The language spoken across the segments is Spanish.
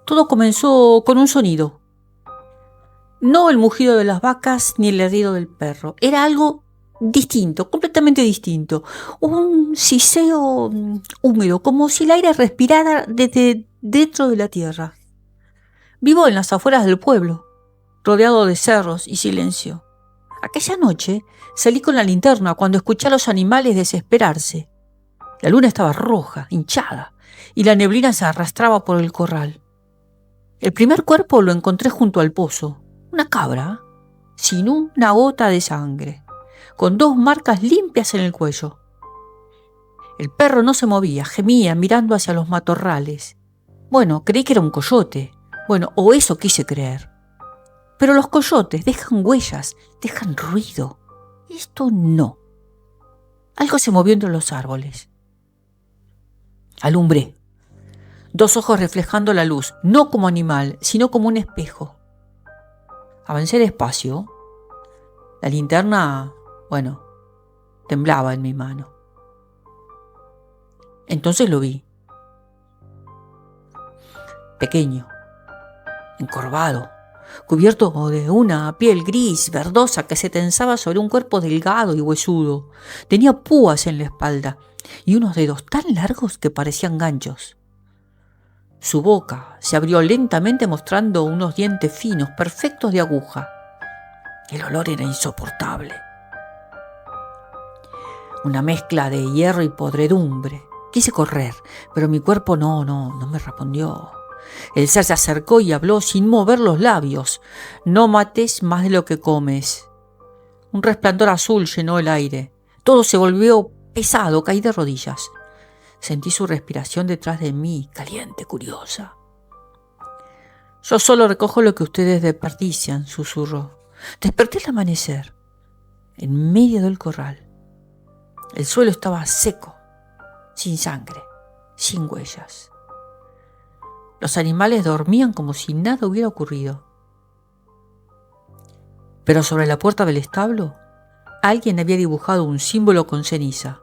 Todo comenzó con un sonido. No el mugido de las vacas ni el ladrido del perro. Era algo distinto, completamente distinto. Un siseo húmedo, como si el aire respirara desde dentro de la tierra. Vivo en las afueras del pueblo, rodeado de cerros y silencio. Aquella noche salí con la linterna cuando escuché a los animales desesperarse. La luna estaba roja, hinchada, y la neblina se arrastraba por el corral. El primer cuerpo lo encontré junto al pozo. Una cabra, sin una gota de sangre, con 2 marcas limpias en el cuello. El perro no se movía, gemía mirando hacia los matorrales. Bueno, creí que era un coyote. O eso quise creer. Pero los coyotes dejan huellas, dejan ruido. Esto no. Algo se movió entre los árboles. Alumbré. 2 ojos reflejando la luz, no como animal, sino como un espejo. Avancé despacio. La linterna, temblaba en mi mano. Entonces lo vi. Pequeño, encorvado, cubierto de una piel gris, verdosa, que se tensaba sobre un cuerpo delgado y huesudo. Tenía púas en la espalda y unos dedos tan largos que parecían ganchos. Su boca se abrió lentamente mostrando unos dientes finos, perfectos de aguja. El olor era insoportable. Una mezcla de hierro y podredumbre. Quise correr, pero mi cuerpo no me respondió. El ser se acercó y habló sin mover los labios. No mates más de lo que comes. Un resplandor azul llenó el aire. Todo se volvió pesado, caí de rodillas. Sentí su respiración detrás de mí, caliente, curiosa. Yo solo recojo lo que ustedes desperdician, susurró. Desperté al amanecer, en medio del corral. El suelo estaba seco, sin sangre, sin huellas. Los animales dormían como si nada hubiera ocurrido. Pero sobre la puerta del establo, alguien había dibujado un símbolo con ceniza.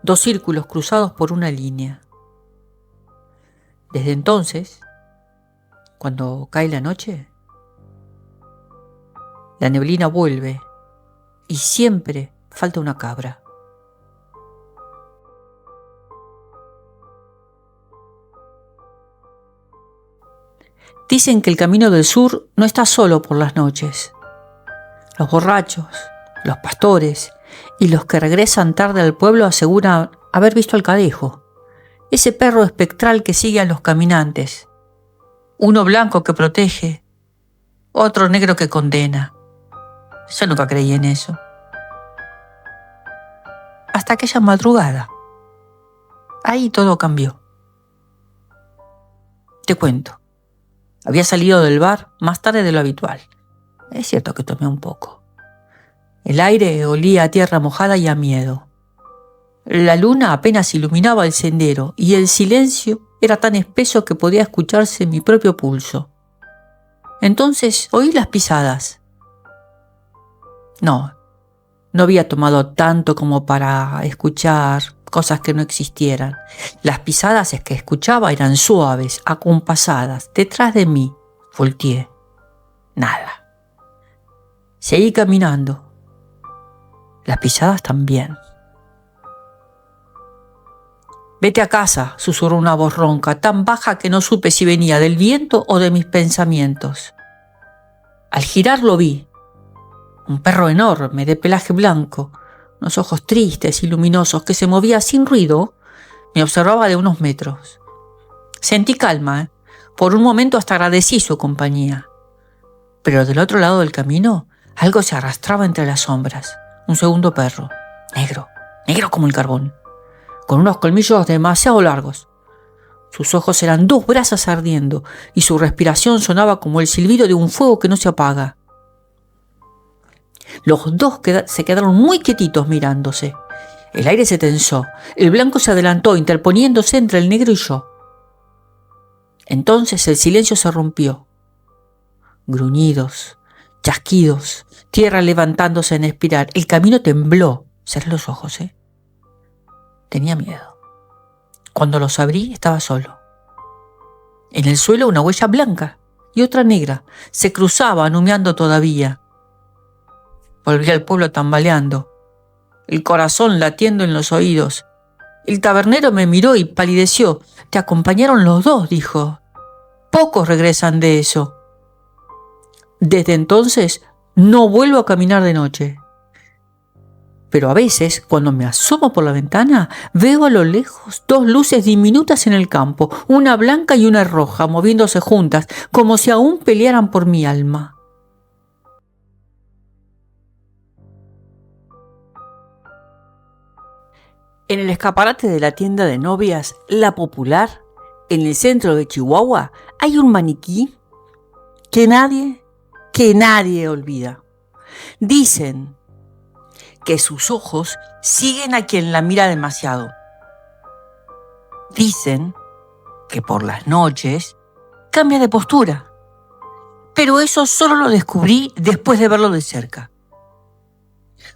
2 círculos cruzados por una línea. Desde entonces, cuando cae la noche, la neblina vuelve y siempre falta una cabra. Dicen que el camino del sur no está solo por las noches. Los borrachos, los pastores y los que regresan tarde al pueblo aseguran haber visto al cadejo, ese perro espectral que sigue a los caminantes. Uno blanco que protege, otro negro que condena. Yo nunca creí en eso. Hasta aquella madrugada. Ahí todo cambió. Te cuento. Había salido del bar más tarde de lo habitual. Es cierto que tomé un poco. El aire olía a tierra mojada y a miedo. La luna apenas iluminaba el sendero y el silencio era tan espeso que podía escucharse mi propio pulso. Entonces oí las pisadas. No había tomado tanto como para escuchar cosas que no existieran. Las pisadas que escuchaba eran suaves, acompasadas. Detrás de mí, volteé. Nada. Seguí caminando. Las pisadas también. Vete a casa, susurró una voz ronca, tan baja que no supe si venía del viento o de mis pensamientos. Al girar lo vi. Un perro enorme, de pelaje blanco, unos ojos tristes y luminosos, que se movía sin ruido, me observaba de unos metros. Sentí calma, Por un momento hasta agradecí su compañía. Pero del otro lado del camino, algo se arrastraba entre las sombras. Un segundo perro, negro como el carbón, con unos colmillos demasiado largos. Sus ojos eran 2 brasas ardiendo y su respiración sonaba como el silbido de un fuego que no se apaga. Los dos se quedaron muy quietitos mirándose. El aire se tensó. El blanco se adelantó, interponiéndose entre el negro y yo. Entonces el silencio se rompió. Gruñidos, chasquidos, tierra levantándose en espiral. El camino tembló. Cerré los ojos, Tenía miedo. Cuando los abrí, estaba solo. En el suelo una huella blanca y otra negra. Se cruzaban humeando todavía. Volví al pueblo tambaleando, el corazón latiendo en los oídos. El tabernero me miró y palideció. «Te acompañaron los dos», dijo. «Pocos regresan de eso». Desde entonces no vuelvo a caminar de noche. Pero a veces, cuando me asomo por la ventana, veo a lo lejos dos luces diminutas en el campo, una blanca y una roja, moviéndose juntas, como si aún pelearan por mi alma. En el escaparate de la tienda de novias La Popular, en el centro de Chihuahua, hay un maniquí que nadie olvida. Dicen que sus ojos siguen a quien la mira demasiado. Dicen que por las noches cambia de postura. Pero eso solo lo descubrí después de verlo de cerca.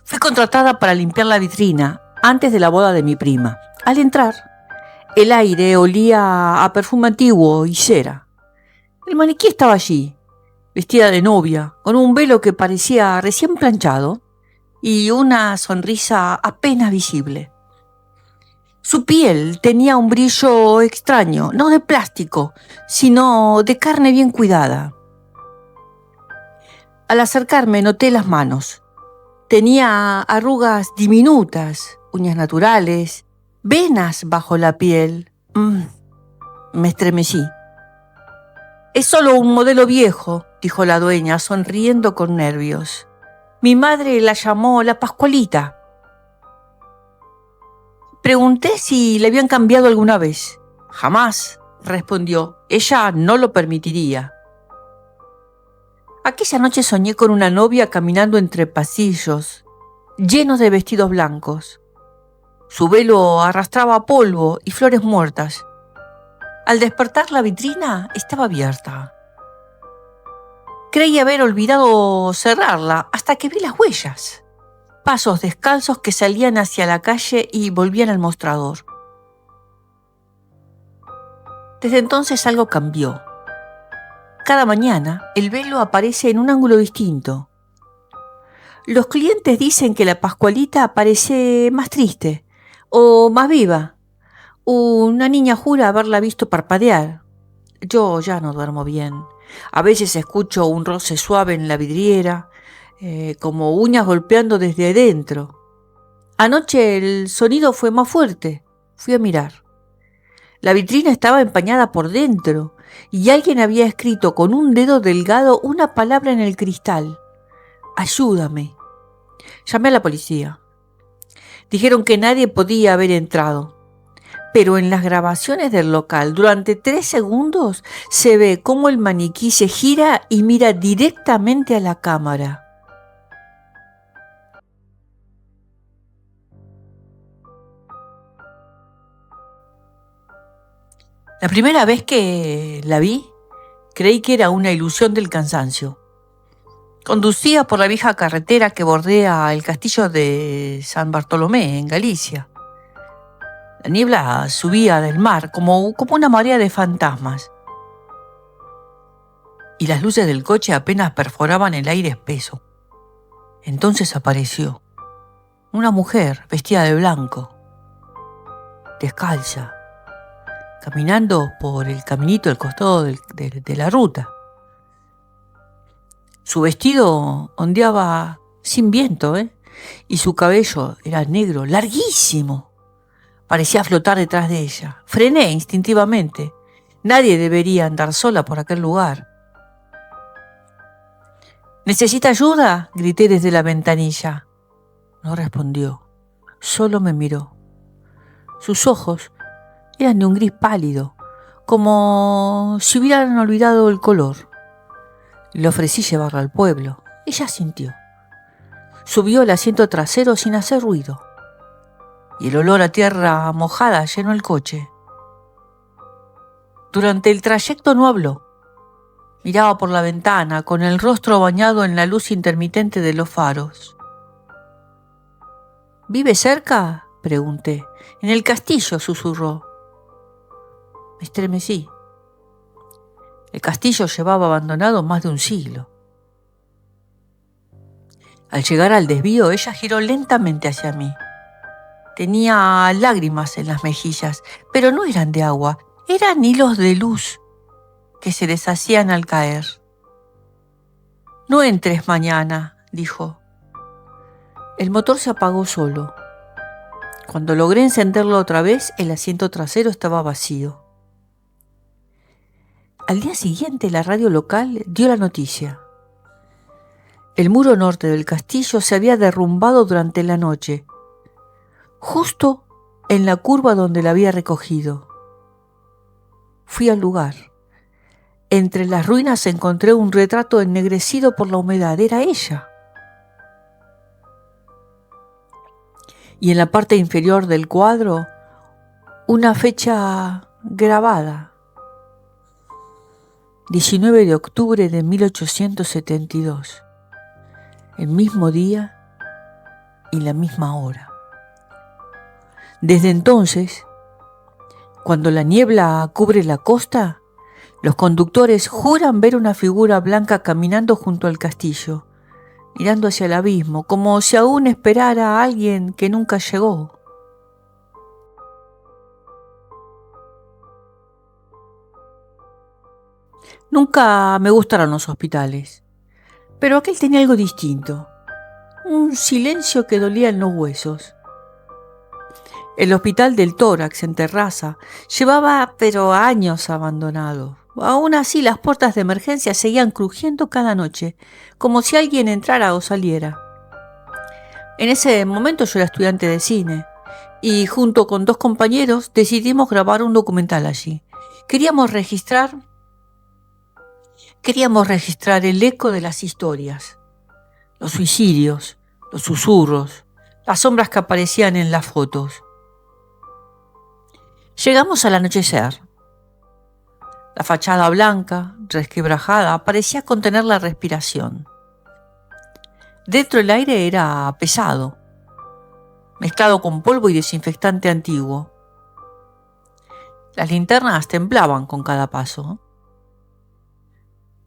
Fui contratada para limpiar la vitrina antes de la boda de mi prima. Al entrar, el aire olía a perfume antiguo y cera. El maniquí estaba allí, vestida de novia, con un velo que parecía recién planchado y una sonrisa apenas visible. Su piel tenía un brillo extraño, no de plástico, sino de carne bien cuidada. Al acercarme noté las manos. Tenía arrugas diminutas, uñas naturales, venas bajo la piel. Me estremecí. «Es solo un modelo viejo», dijo la dueña, sonriendo con nervios. «Mi madre la llamó la Pascualita». Pregunté si le habían cambiado alguna vez. «Jamás», respondió. «Ella no lo permitiría». Aquella noche soñé con una novia caminando entre pasillos llenos de vestidos blancos. Su velo arrastraba polvo y flores muertas. Al despertar, la vitrina estaba abierta. Creí haber olvidado cerrarla hasta que vi las huellas. Pasos descalzos que salían hacia la calle y volvían al mostrador. Desde entonces algo cambió. Cada mañana el velo aparece en un ángulo distinto. Los clientes dicen que la Pascualita aparece más triste o más viva. Una niña jura haberla visto parpadear. Yo ya no duermo bien. A veces escucho un roce suave en la vidriera, como uñas golpeando desde adentro. Anoche el sonido fue más fuerte. Fui a mirar. La vitrina estaba empañada por dentro y alguien había escrito con un dedo delgado una palabra en el cristal. «Ayúdame». Llamé a la policía. Dijeron que nadie podía haber entrado. Pero en las grabaciones del local, durante 3 segundos, se ve cómo el maniquí se gira y mira directamente a la cámara. La primera vez que la vi, creí que era una ilusión del cansancio. Conducía por la vieja carretera que bordea el castillo de San Bartolomé, en Galicia. La niebla subía del mar como una marea de fantasmas. Y las luces del coche apenas perforaban el aire espeso. Entonces apareció una mujer vestida de blanco, descalza, caminando por el caminito al costado de la ruta. Su vestido ondeaba sin viento, y su cabello era negro, larguísimo. Parecía flotar detrás de ella. Frené instintivamente. Nadie debería andar sola por aquel lugar. «¿Necesita ayuda?», grité desde la ventanilla. No respondió, solo me miró. Sus ojos eran de un gris pálido, como si hubieran olvidado el color. Le ofrecí llevarla al pueblo. Ella asintió. Subió al asiento trasero sin hacer ruido, y el olor a tierra mojada llenó el coche. Durante el trayecto no habló. Miraba por la ventana, con el rostro bañado en la luz intermitente de los faros. «¿Vive cerca?», pregunté. «En el castillo», susurró. Me estremecí. El castillo llevaba abandonado más de un siglo. Al llegar al desvío, ella giró lentamente hacia mí. Tenía lágrimas en las mejillas, pero no eran de agua, eran hilos de luz que se deshacían al caer. No entres mañana, dijo. El motor se apagó solo. Cuando logré encenderlo otra vez, el asiento trasero estaba vacío. Al día siguiente, la radio local dio la noticia. El muro norte del castillo se había derrumbado durante la noche, justo en la curva donde la había recogido. Fui al lugar. Entre las ruinas encontré un retrato ennegrecido por la humedad. Era ella. Y en la parte inferior del cuadro, una fecha grabada. 19 de octubre de 1872. El mismo día y la misma hora. Desde entonces, cuando la niebla cubre la costa, los conductores juran ver una figura blanca caminando junto al castillo, mirando hacia el abismo, como si aún esperara a alguien que nunca llegó. Nunca me gustaron los hospitales, pero aquel tenía algo distinto, un silencio que dolía en los huesos. El hospital del tórax en Terraza llevaba pero años abandonado. Aún así, las puertas de emergencia seguían crujiendo cada noche, como si alguien entrara o saliera. En ese momento yo era estudiante de cine y junto con 2 compañeros decidimos grabar un documental allí. Queríamos registrar el eco de las historias, los suicidios, los susurros, las sombras que aparecían en las fotos. Llegamos al anochecer. La fachada blanca, resquebrajada, parecía contener la respiración. Dentro el aire era pesado, mezclado con polvo y desinfectante antiguo. Las linternas temblaban con cada paso.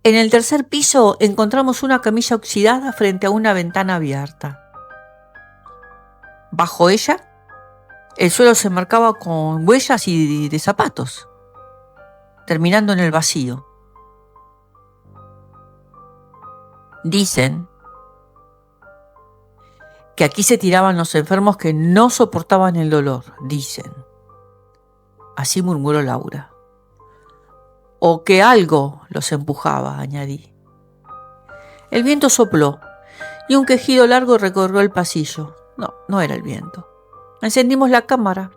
En el tercer piso encontramos una camilla oxidada frente a una ventana abierta. Bajo ella, el suelo se marcaba con huellas y de zapatos, terminando en el vacío. Dicen que aquí se tiraban los enfermos que no soportaban el dolor, dicen. Así murmuró Laura. O que algo los empujaba, añadí. El viento sopló y un quejido largo recorrió el pasillo. No era el viento. Encendimos la cámara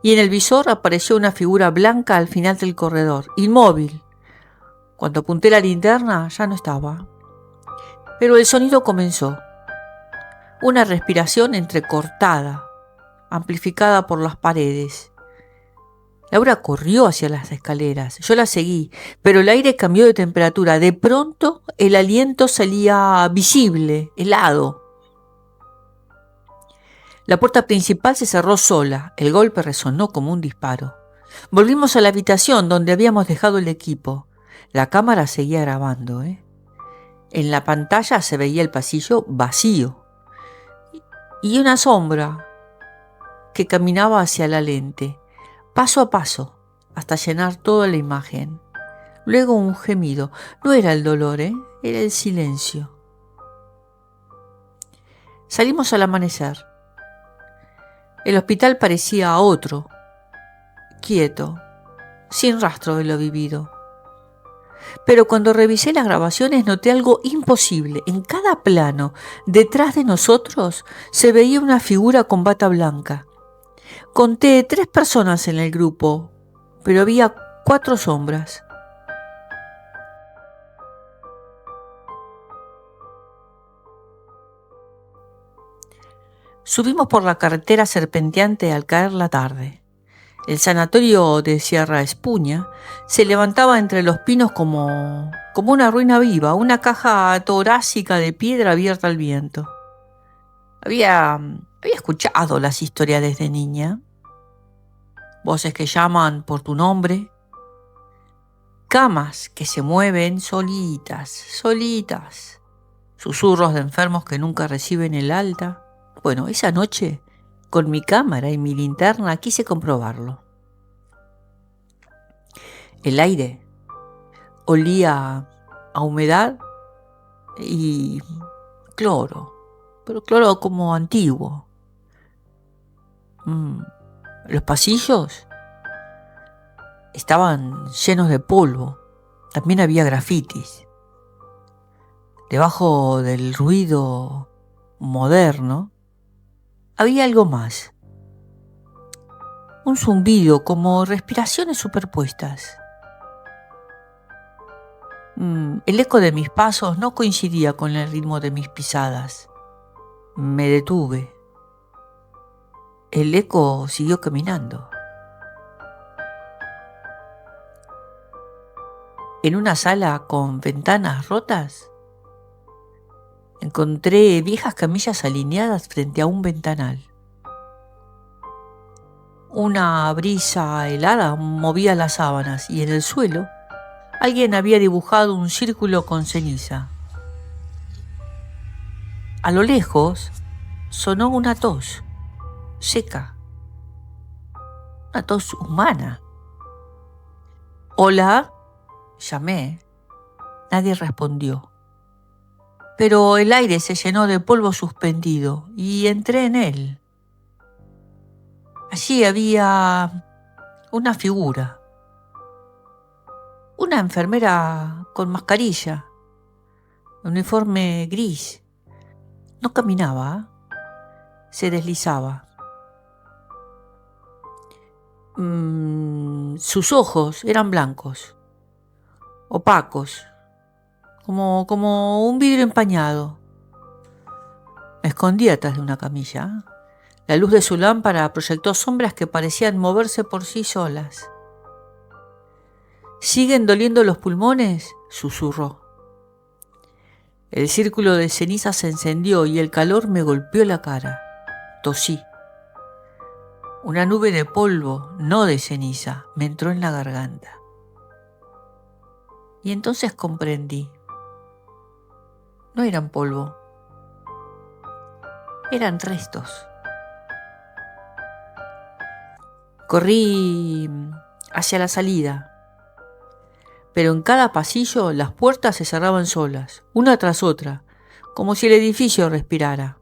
y en el visor apareció una figura blanca al final del corredor, inmóvil. Cuando apunté la linterna ya no estaba. Pero el sonido comenzó. Una respiración entrecortada, amplificada por las paredes. Laura corrió hacia las escaleras. Yo la seguí, pero el aire cambió de temperatura. De pronto el aliento salía visible, helado. La puerta principal se cerró sola. El golpe resonó como un disparo. Volvimos a la habitación donde habíamos dejado el equipo. La cámara seguía grabando, En la pantalla se veía el pasillo vacío y una sombra que caminaba hacia la lente, paso a paso, hasta llenar toda la imagen. Luego un gemido. No era el dolor, era el silencio. Salimos al amanecer. El hospital parecía otro, quieto, sin rastro de lo vivido. Pero cuando revisé las grabaciones noté algo imposible. En cada plano, detrás de nosotros, se veía una figura con bata blanca. Conté 3 personas en el grupo, pero había 4 sombras. Subimos por la carretera serpenteante al caer la tarde. El sanatorio de Sierra Espuña se levantaba entre los pinos como una ruina viva, una caja torácica de piedra abierta al viento. Había escuchado las historias desde niña. Voces que llaman por tu nombre, camas que se mueven solitas, susurros de enfermos que nunca reciben el alta. Bueno, esa noche, con mi cámara y mi linterna, quise comprobarlo. El aire olía a humedad y cloro, pero cloro como antiguo. Los pasillos estaban llenos de polvo. También había grafitis. Debajo del ruido moderno había algo más. Un zumbido, como respiraciones superpuestas. El eco de mis pasos no coincidía con el ritmo de mis pisadas. Me detuve. El eco siguió caminando. En una sala con ventanas rotas, encontré viejas camillas alineadas frente a un ventanal. Una brisa helada movía las sábanas y en el suelo alguien había dibujado un círculo con ceniza. A lo lejos sonó una tos seca, una tos humana. «Hola», llamé. Nadie respondió. Pero el aire se llenó de polvo suspendido y entré en él. Allí había una figura. Una enfermera con mascarilla, uniforme gris. No caminaba, se deslizaba. Sus ojos eran blancos, opacos, como un vidrio empañado. Me escondí atrás de una camilla. La luz de su lámpara proyectó sombras que parecían moverse por sí solas. «¿Siguen doliendo los pulmones?», susurró. El círculo de ceniza se encendió y el calor me golpeó la cara. Tosí. Una nube de polvo, no de ceniza, me entró en la garganta. Y entonces comprendí. No eran polvo. Eran restos. Corrí hacia la salida. Pero en cada pasillo las puertas se cerraban solas, una tras otra, como si el edificio respirara.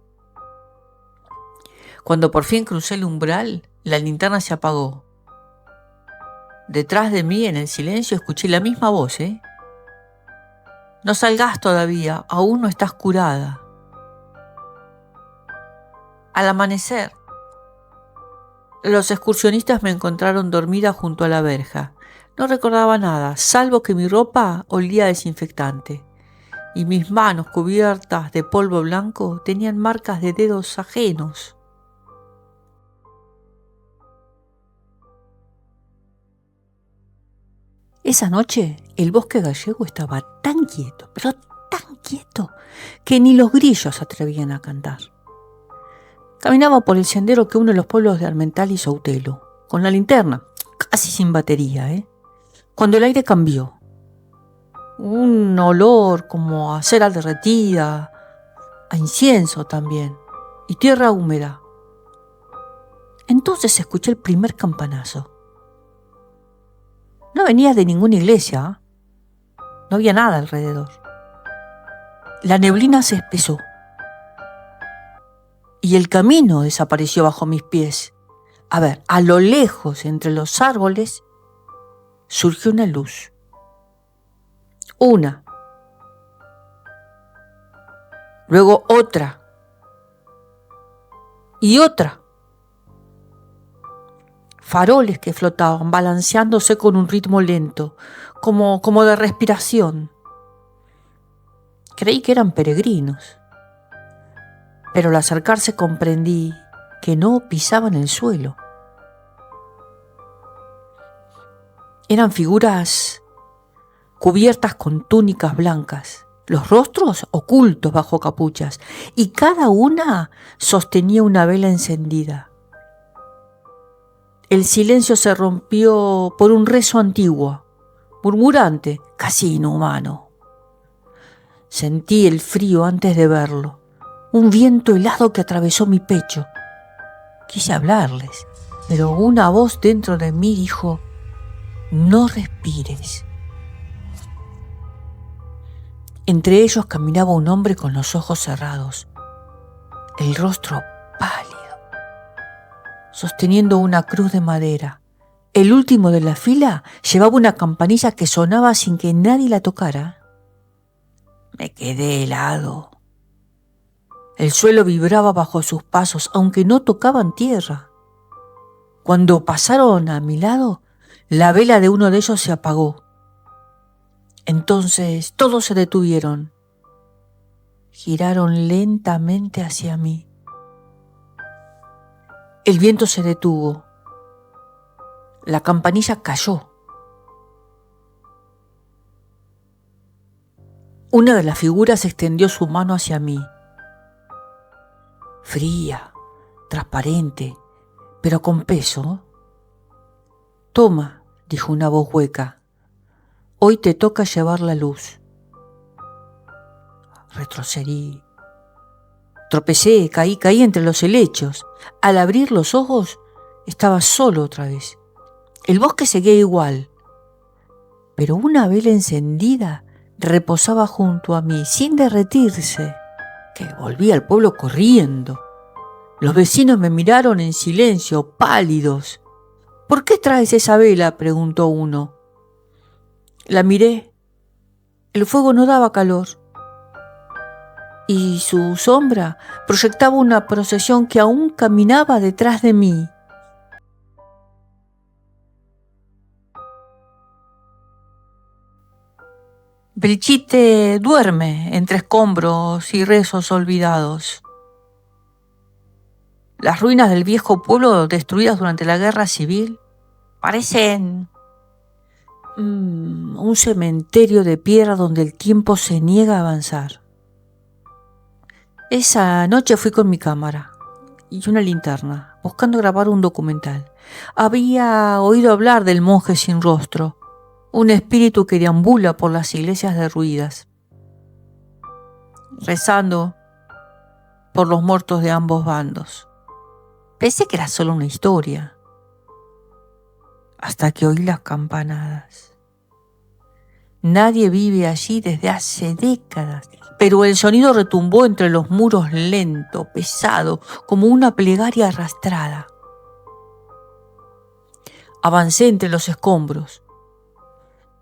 Cuando por fin crucé el umbral, la linterna se apagó. Detrás de mí, en el silencio, escuché la misma voz, «No salgas todavía, aún no estás curada». Al amanecer, los excursionistas me encontraron dormida junto a la verja. No recordaba nada, salvo que mi ropa olía a desinfectante y mis manos cubiertas de polvo blanco tenían marcas de dedos ajenos. Esa noche el bosque gallego estaba tan quieto, pero tan quieto, que ni los grillos se atrevían a cantar. Caminaba por el sendero que une los pueblos de Armental y Soutelo, con la linterna, casi sin batería, cuando el aire cambió. Un olor como a cera derretida, a incienso también, y tierra húmeda. Entonces escuché el primer campanazo. No venía de ninguna iglesia, no había nada alrededor. La neblina se espesó y el camino desapareció bajo mis pies. A lo lejos, entre los árboles, surgió una luz. Una. Luego otra. Y otra. Faroles que flotaban, balanceándose con un ritmo lento, como de respiración. Creí que eran peregrinos, pero al acercarse comprendí que no pisaban el suelo. Eran figuras cubiertas con túnicas blancas, los rostros ocultos bajo capuchas, y cada una sostenía una vela encendida. El silencio se rompió por un rezo antiguo, murmurante, casi inhumano. Sentí el frío antes de verlo, un viento helado que atravesó mi pecho. Quise hablarles, pero una voz dentro de mí dijo: no respires. Entre ellos caminaba un hombre con los ojos cerrados, el rostro pálido, sosteniendo una cruz de madera. El último de la fila llevaba una campanilla que sonaba sin que nadie la tocara. Me quedé helado. El suelo vibraba bajo sus pasos, aunque no tocaban tierra. Cuando pasaron a mi lado, la vela de uno de ellos se apagó. Entonces todos se detuvieron. Giraron lentamente hacia mí. El viento se detuvo. La campanilla cayó. Una de las figuras extendió su mano hacia mí. Fría, transparente, pero con peso. Toma, dijo una voz hueca. Hoy te toca llevar la luz. Retrocedí. Tropecé, caí entre los helechos. Al abrir los ojos, estaba solo otra vez. El bosque seguía igual, pero una vela encendida reposaba junto a mí, sin derretirse. Que volví al pueblo corriendo. Los vecinos me miraron en silencio, pálidos. ¿Por qué traes esa vela?, preguntó uno. La miré. El fuego no daba calor. Y su sombra proyectaba una procesión que aún caminaba detrás de mí. Brigitte duerme entre escombros y rezos olvidados. Las ruinas del viejo pueblo destruidas durante la guerra civil parecen un cementerio de piedra donde el tiempo se niega a avanzar. Esa noche fui con mi cámara y una linterna, buscando grabar un documental. Había oído hablar del monje sin rostro, un espíritu que deambula por las iglesias derruidas, rezando por los muertos de ambos bandos. Pensé que era solo una historia, hasta que oí las campanadas. Nadie vive allí desde hace décadas, pero el sonido retumbó entre los muros lento, pesado, como una plegaria arrastrada. Avancé entre los escombros.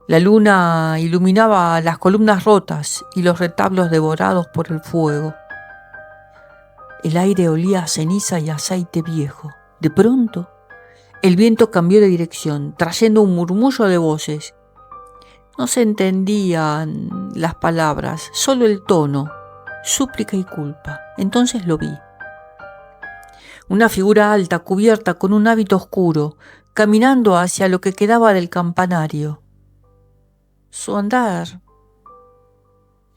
La luna iluminaba las columnas rotas y los retablos devorados por el fuego. El aire olía a ceniza y aceite viejo. De pronto, el viento cambió de dirección, trayendo un murmullo de voces. No se entendían las palabras, solo el tono, súplica y culpa. Entonces lo vi. Una figura alta, cubierta con un hábito oscuro, caminando hacia lo que quedaba del campanario. Su andar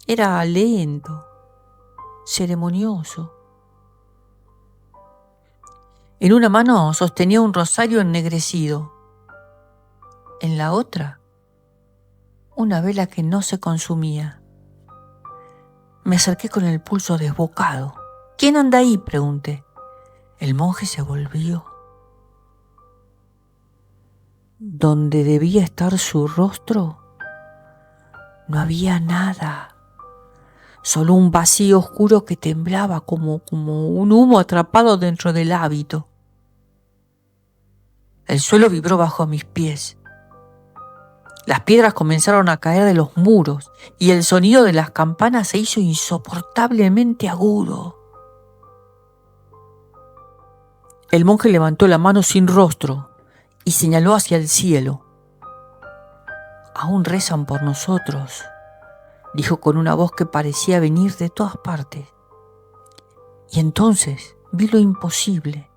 era lento, ceremonioso. En una mano sostenía un rosario ennegrecido. En la otra, una vela que no se consumía. Me acerqué con el pulso desbocado. ¿Quién anda ahí?, pregunté. El monje se volvió. Donde debía estar su rostro, no había nada. Solo un vacío oscuro que temblaba como un humo atrapado dentro del hábito. El suelo vibró bajo mis pies. Las piedras comenzaron a caer de los muros y el sonido de las campanas se hizo insoportablemente agudo. El monje levantó la mano sin rostro y señaló hacia el cielo. «Aún rezan por nosotros», dijo con una voz que parecía venir de todas partes. Y entonces vi lo imposible.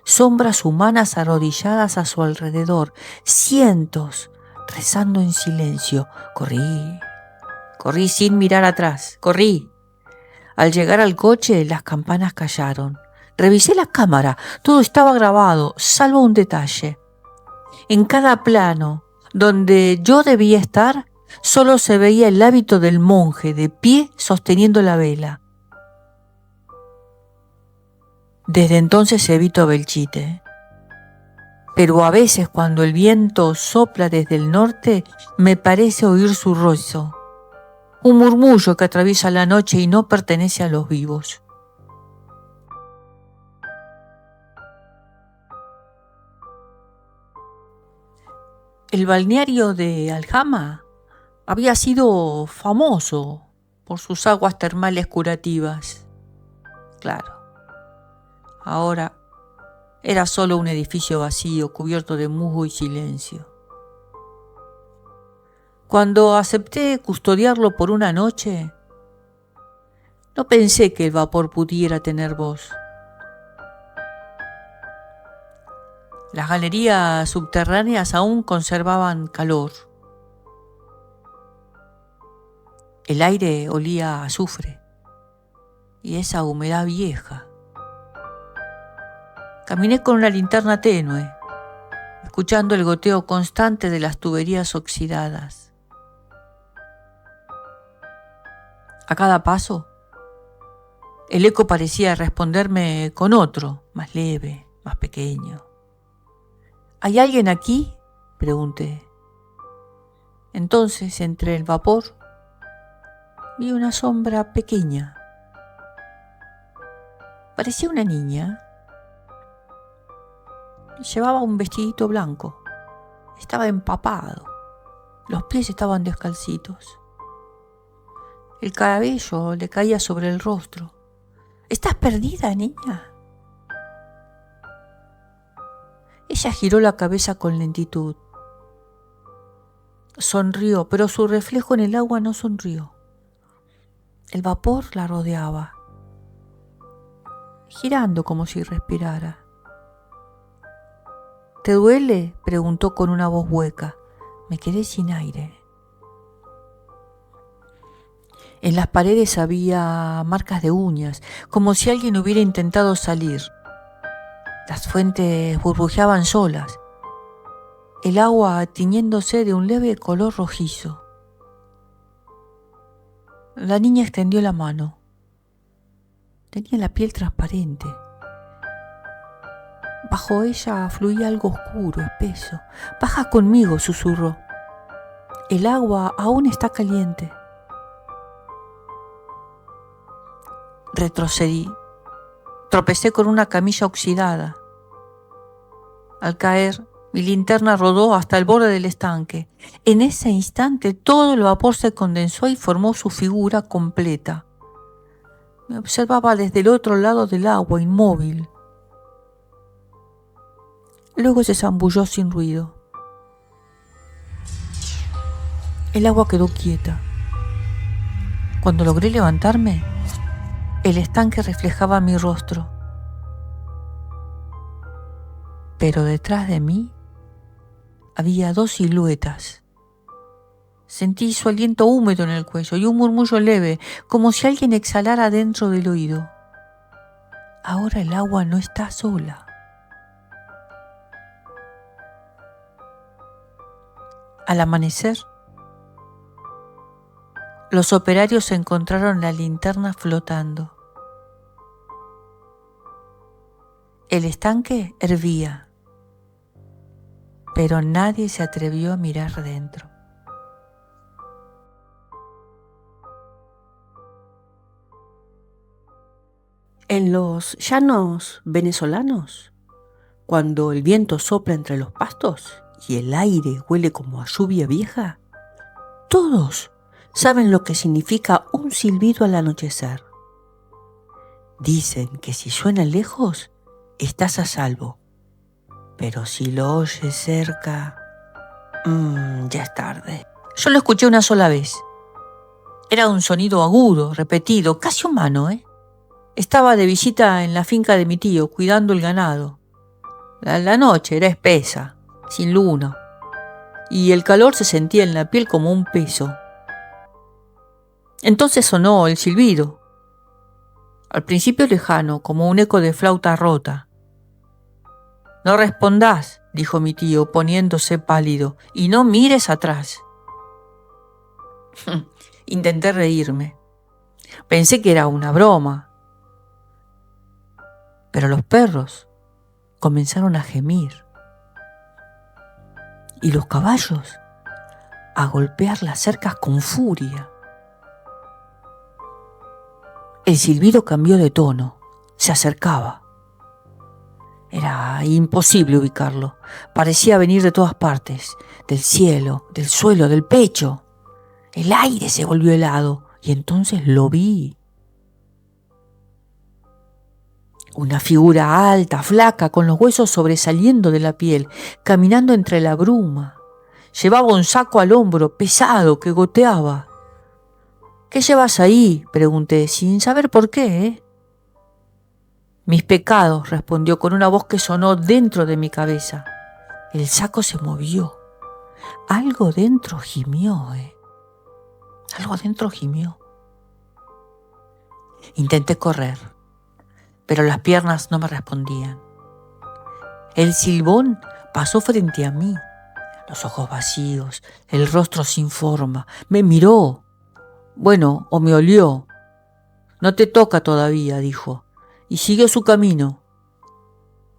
Sombras humanas arrodilladas a su alrededor, cientos, rezando en silencio. Corrí sin mirar atrás, corrí. Al llegar al coche, las campanas callaron. Revisé la cámara, todo estaba grabado, salvo un detalle. En cada plano Donde yo debía estar, solo se veía el hábito del monje de pie sosteniendo la vela. Desde entonces evito Belchite. Pero a veces cuando el viento sopla desde el norte, me parece oír su rezo. Un murmullo que atraviesa la noche y no pertenece a los vivos. El balneario de Aljama había sido famoso por sus aguas termales curativas. Claro, ahora era solo un edificio vacío, cubierto de musgo y silencio. Cuando acepté custodiarlo por una noche, no pensé que el vapor pudiera tener voz. Las galerías subterráneas aún conservaban calor. El aire olía a azufre y esa humedad vieja. Caminé con una linterna tenue, escuchando el goteo constante de las tuberías oxidadas. A cada paso, el eco parecía responderme con otro, más leve, más pequeño. ¿Hay alguien aquí?, pregunté. Entonces, entre el vapor, vi una sombra pequeña. Parecía una niña. Llevaba un vestidito blanco. Estaba empapado. Los pies estaban descalcitos. El cabello le caía sobre el rostro. ¿Estás perdida, niña? Ella giró la cabeza con lentitud. Sonrió, pero su reflejo en el agua no sonrió. El vapor la rodeaba, girando como si respirara. ¿Te duele?, preguntó con una voz hueca. Me quedé sin aire. En las paredes había marcas de uñas, como si alguien hubiera intentado salir. Las fuentes burbujeaban solas, el agua tiñéndose de un leve color rojizo. La niña extendió la mano. Tenía la piel transparente. Bajo ella fluía algo oscuro, espeso. Baja conmigo, susurró. El agua aún está caliente. Retrocedí. Tropecé con una camilla oxidada. Al caer, mi linterna rodó hasta el borde del estanque. En ese instante todo el vapor se condensó y formó su figura completa. Me observaba desde el otro lado del agua, inmóvil. Luego se zambulló sin ruido. El agua quedó quieta. Cuando logré levantarme, el estanque reflejaba mi rostro. Pero detrás de mí había dos siluetas. Sentí su aliento húmedo en el cuello y un murmullo leve, como si alguien exhalara dentro del oído. Ahora el agua no está sola. Al amanecer, los operarios encontraron la linterna flotando. El estanque hervía, pero nadie se atrevió a mirar dentro. En los llanos venezolanos, cuando el viento sopla entre los pastos y el aire huele como a lluvia vieja, todos saben lo que significa un silbido al anochecer. Dicen que si suena lejos, estás a salvo, pero si lo oyes cerca, ya es tarde. Yo lo escuché una sola vez. Era un sonido agudo, repetido, casi humano, Estaba de visita en la finca de mi tío, cuidando el ganado. La noche era espesa, sin luna, y el calor se sentía en la piel como un peso. Entonces sonó el silbido, al principio lejano, como un eco de flauta rota. «No respondás», dijo mi tío, poniéndose pálido, y no mires atrás. Intenté reírme. Pensé que era una broma. Pero los perros comenzaron a gemir y los caballos a golpear las cercas con furia. El silbido cambió de tono, se acercaba. Era imposible ubicarlo. Parecía venir de todas partes, del cielo, del suelo, del pecho. El aire se volvió helado y entonces lo vi. Una figura alta, flaca, con los huesos sobresaliendo de la piel, caminando entre la bruma. Llevaba un saco al hombro, pesado, que goteaba. «¿Qué llevas ahí?», pregunté, sin saber por qué. «Mis pecados», respondió con una voz que sonó dentro de mi cabeza. El saco se movió. Algo dentro gimió, Algo dentro gimió. Intenté correr, pero las piernas no me respondían. El silbón pasó frente a mí, los ojos vacíos, el rostro sin forma. Me miró. Bueno, o me olió. «No te toca todavía», dijo, y siguió su camino.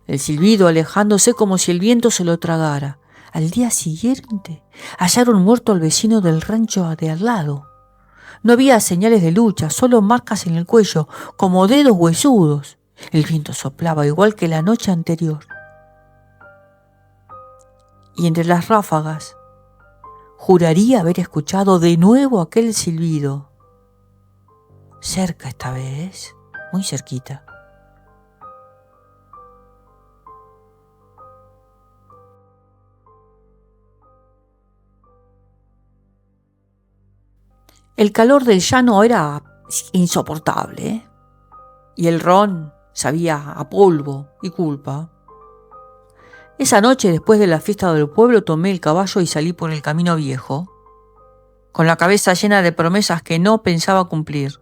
El silbido alejándose como si el viento se lo tragara. Al día siguiente hallaron muerto al vecino del rancho de al lado. No había señales de lucha, solo marcas en el cuello, como dedos huesudos. El viento soplaba igual que la noche anterior. Y entre las ráfagas, juraría haber escuchado de nuevo aquel silbido. Cerca esta vez, muy cerquita. El calor del llano era insoportable, y el ron sabía a polvo y culpa. Esa noche, después de la fiesta del pueblo, tomé el caballo y salí por el camino viejo, con la cabeza llena de promesas que no pensaba cumplir.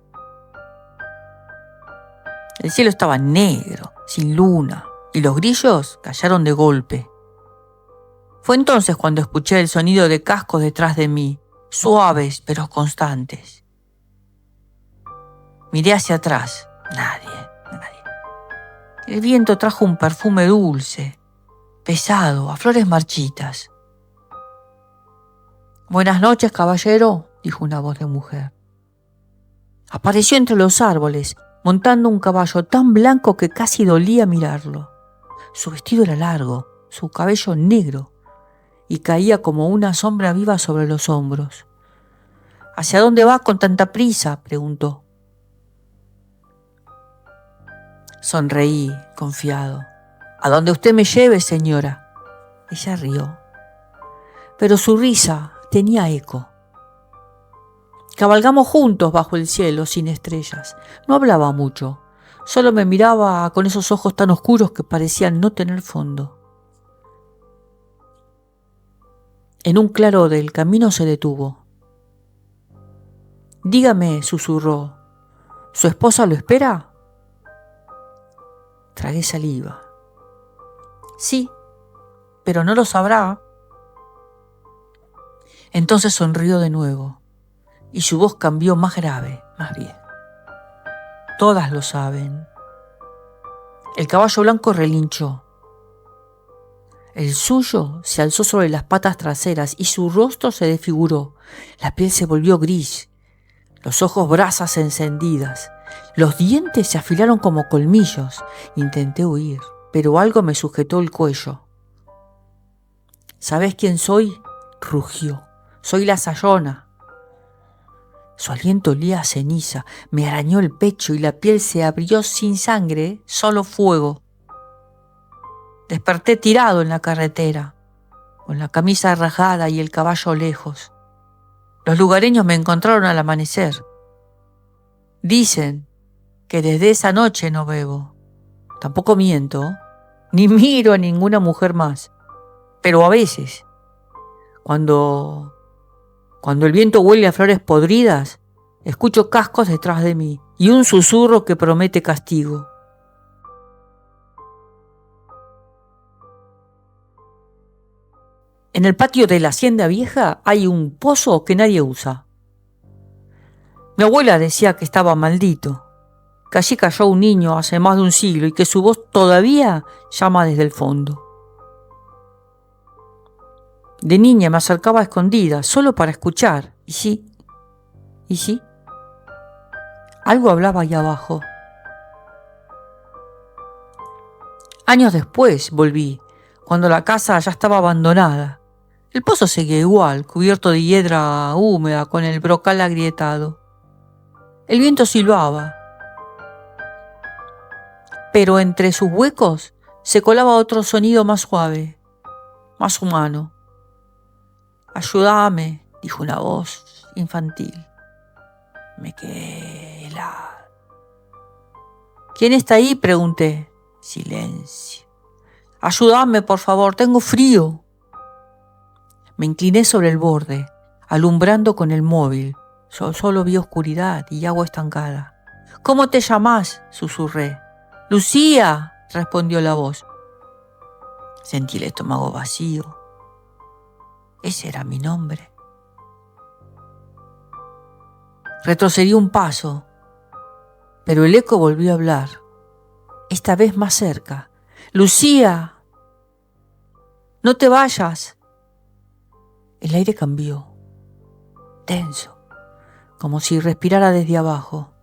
El cielo estaba negro, sin luna, y los grillos callaron de golpe. Fue entonces cuando escuché el sonido de cascos detrás de mí, suaves pero constantes. Miré hacia atrás. Nadie. El viento trajo un perfume dulce, pesado, a flores marchitas. «Buenas noches, caballero», dijo una voz de mujer. Apareció entre los árboles, montando un caballo tan blanco que casi dolía mirarlo. Su vestido era largo, su cabello negro, y caía como una sombra viva sobre los hombros. «¿Hacia dónde va con tanta prisa?», preguntó. Sonreí, confiado. «A donde usted me lleve, señora». Ella rió, pero su risa tenía eco. Cabalgamos juntos bajo el cielo sin estrellas. No hablaba mucho, solo me miraba con esos ojos tan oscuros que parecían no tener fondo. En un claro del camino se detuvo. «Dígame», susurró, «¿su esposa lo espera?». Tragué saliva. «Sí, pero no lo sabrá». Entonces sonrió de nuevo, y su voz cambió más grave, más bien. «Todas lo saben». El caballo blanco relinchó. El suyo se alzó sobre las patas traseras y su rostro se desfiguró. La piel se volvió gris, los ojos brasas encendidas. Los dientes se afilaron como colmillos. Intenté huir, pero algo me sujetó el cuello. «¿Sabés quién soy?», rugió. «Soy la Sayona». Su aliento olía a ceniza, me arañó el pecho y la piel se abrió sin sangre, solo fuego. Desperté tirado en la carretera, con la camisa rajada y el caballo lejos. Los lugareños me encontraron al amanecer. Dicen que desde esa noche no bebo. Tampoco miento, ni miro a ninguna mujer más. Pero a veces, cuando el viento huele a flores podridas, escucho cascos detrás de mí y un susurro que promete castigo. En el patio de la hacienda vieja hay un pozo que nadie usa. Mi abuela decía que estaba maldito, que allí cayó un niño hace más de un siglo y que su voz todavía llama desde el fondo. De niña me acercaba a escondidas, solo para escuchar. Y sí, algo hablaba ahí abajo. Años después volví, cuando la casa ya estaba abandonada. El pozo seguía igual, cubierto de hiedra húmeda, con el brocal agrietado. El viento silbaba, pero entre sus huecos se colaba otro sonido más suave, más humano. «Ayúdame», dijo una voz infantil. Me quedé helado. «¿Quién está ahí?», pregunté. Silencio. «Ayúdame, por favor, tengo frío». Me incliné sobre el borde, alumbrando con el móvil. Yo solo vi oscuridad y agua estancada. «¿Cómo te llamás?», susurré. «Lucía», respondió la voz. Sentí el estómago vacío. Ese era mi nombre. Retrocedí un paso, pero el eco volvió a hablar, esta vez más cerca. «Lucía, no te vayas». El aire cambió, tenso, como si respirara desde abajo.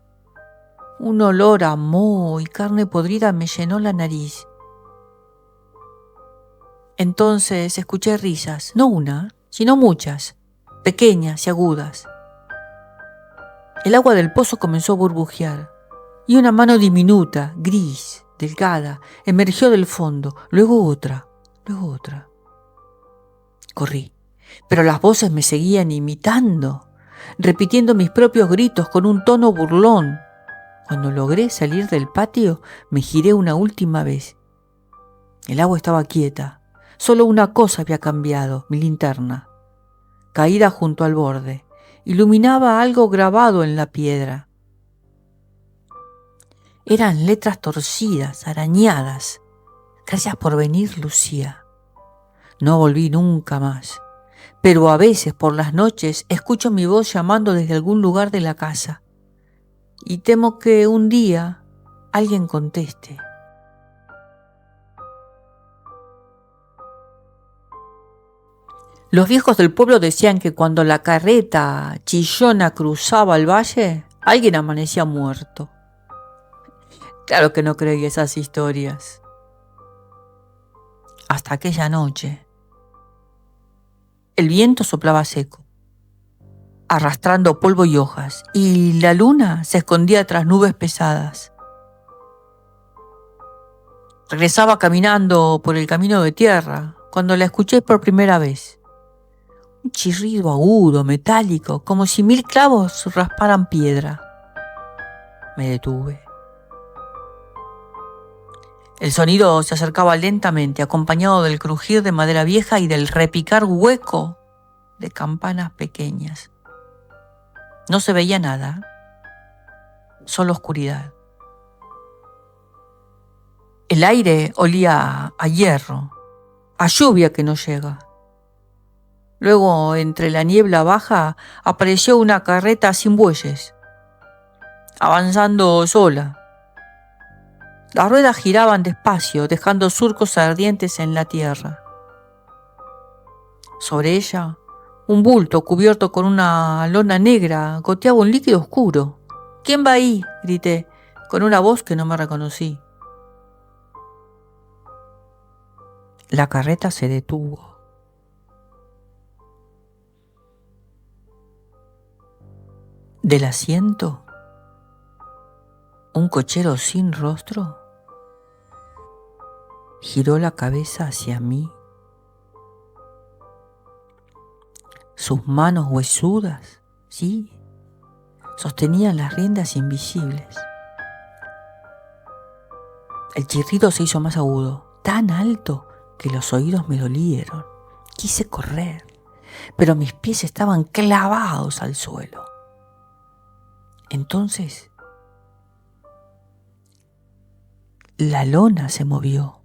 Un olor a moho y carne podrida me llenó la nariz. Entonces escuché risas, no una, sino muchas, pequeñas y agudas. El agua del pozo comenzó a burbujear y una mano diminuta, gris, delgada, emergió del fondo, luego otra. Corrí, pero las voces me seguían imitando, repitiendo mis propios gritos con un tono burlón. Cuando logré salir del patio, me giré una última vez. El agua estaba quieta. Solo una cosa había cambiado, mi linterna, caída junto al borde, iluminaba algo grabado en la piedra. Eran letras torcidas, arañadas. «Gracias por venir, Lucía». No volví nunca más, pero a veces por las noches escucho mi voz llamando desde algún lugar de la casa y temo que un día alguien conteste. Los viejos del pueblo decían que cuando la carreta chillona cruzaba el valle, alguien amanecía muerto. Claro que no creí esas historias. Hasta aquella noche. El viento soplaba seco, arrastrando polvo y hojas, y la luna se escondía tras nubes pesadas. Regresaba caminando por el camino de tierra cuando la escuché por primera vez. Un chirrido agudo, metálico, como si 1000 clavos rasparan piedra. Me detuve. El sonido se acercaba lentamente, acompañado del crujir de madera vieja y del repicar hueco de campanas pequeñas. No se veía nada, solo oscuridad. El aire olía a hierro, a lluvia que no llega. Luego, entre la niebla baja, apareció una carreta sin bueyes, avanzando sola. Las ruedas giraban despacio, dejando surcos ardientes en la tierra. Sobre ella, un bulto cubierto con una lona negra goteaba un líquido oscuro. «¿Quién va ahí?», grité, con una voz que no me reconocí. La carreta se detuvo. Del asiento, un cochero sin rostro giró la cabeza hacia mí. Sus manos huesudas, sí, sostenían las riendas invisibles. El chirrido se hizo más agudo, tan alto que los oídos me dolieron. Quise correr, pero mis pies estaban clavados al suelo. Entonces, la lona se movió.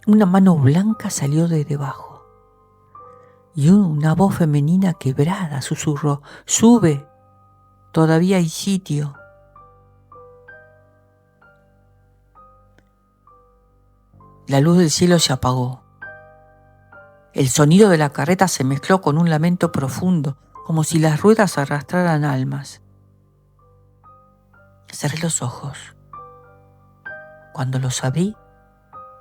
Una mano blanca salió de debajo. y una voz femenina quebrada susurró: «Sube, todavía hay sitio». La luz del cielo se apagó. El sonido de la carreta se mezcló con un lamento profundo, como si las ruedas arrastraran almas. Cerré los ojos. Cuando los abrí,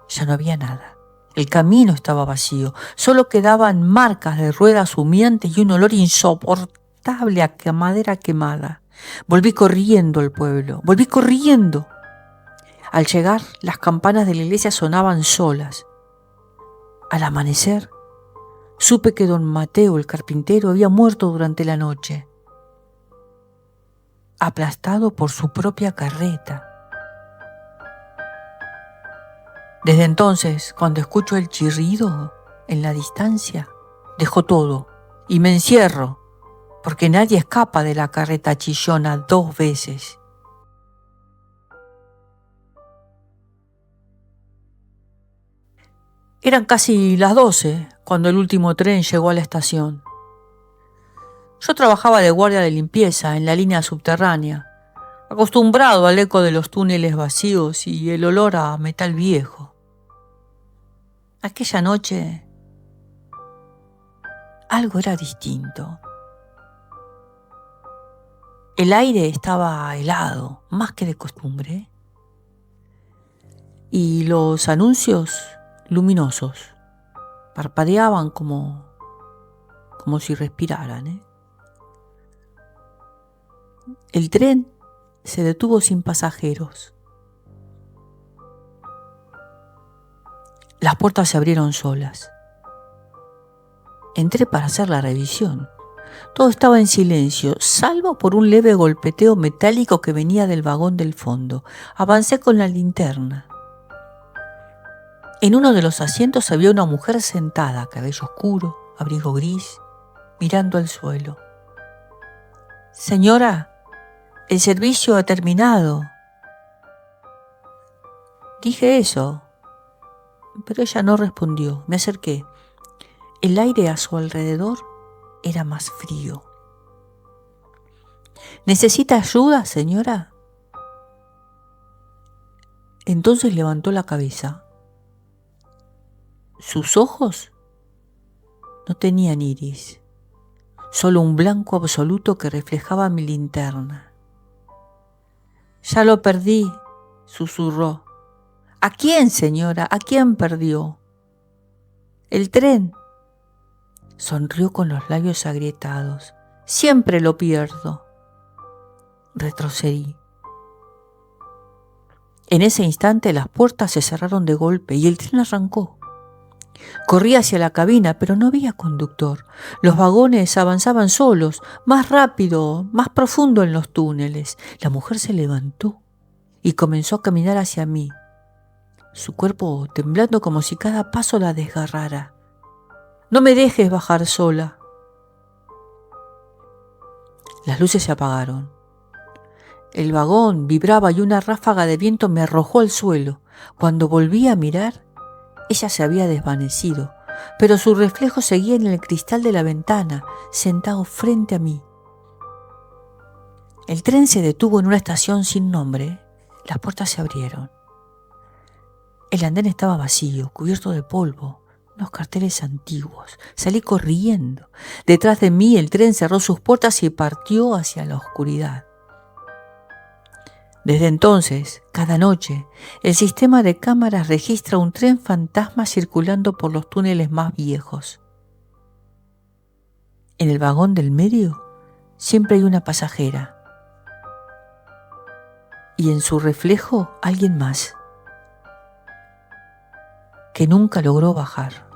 ya no había nada. El camino estaba vacío. Solo quedaban marcas de ruedas humeantes y un olor insoportable a madera quemada. Volví corriendo al pueblo. Volví corriendo. Al llegar, las campanas de la iglesia sonaban solas. Al amanecer, supe que don Mateo, el carpintero, había muerto durante la noche, aplastado por su propia carreta. Desde entonces, cuando escucho el chirrido en la distancia, dejo todo y me encierro, porque nadie escapa de la carreta chillona 2 veces. Eran casi las 12 cuando el último tren llegó a la estación. Yo trabajaba de guardia de limpieza en la línea subterránea, acostumbrado al eco de los túneles vacíos y el olor a metal viejo. Aquella noche algo era distinto. El aire estaba helado, más que de costumbre, y los anuncios luminosos parpadeaban como si respiraran. El tren se detuvo sin pasajeros. Las puertas se abrieron solas. Entré para hacer la revisión. Todo estaba en silencio, salvo por un leve golpeteo metálico que venía del vagón del fondo. Avancé con la linterna. En uno de los asientos había una mujer sentada, cabello oscuro, abrigo gris, mirando al suelo. «Señora, el servicio ha terminado». Dije eso, pero ella no respondió. Me acerqué. El aire a su alrededor era más frío. «¿Necesita ayuda, señora?». Entonces levantó la cabeza. Sus ojos no tenían iris, solo un blanco absoluto que reflejaba mi linterna. «Ya lo perdí», susurró. «¿A quién, señora? ¿A quién perdió?» «El tren». Sonrió con los labios agrietados. «Siempre lo pierdo». Retrocedí. En ese instante las puertas se cerraron de golpe y el tren arrancó. Corrí hacia la cabina, pero no había conductor. Los vagones avanzaban solos, más rápido, más profundo en los túneles. La mujer se levantó y comenzó a caminar hacia mí, su cuerpo temblando como si cada paso la desgarrara. «No me dejes bajar sola». Las luces se apagaron. El vagón vibraba y una ráfaga de viento me arrojó al suelo. Cuando volví a mirar, ella se había desvanecido, pero su reflejo seguía en el cristal de la ventana, sentado frente a mí. El tren se detuvo en una estación sin nombre. Las puertas se abrieron. El andén estaba vacío, cubierto de polvo, unos carteles antiguos. Salí corriendo. Detrás de mí el tren cerró sus puertas y partió hacia la oscuridad. Desde entonces, cada noche, el sistema de cámaras registra un tren fantasma circulando por los túneles más viejos. En el vagón del medio siempre hay una pasajera. Y en su reflejo alguien más, que nunca logró bajar.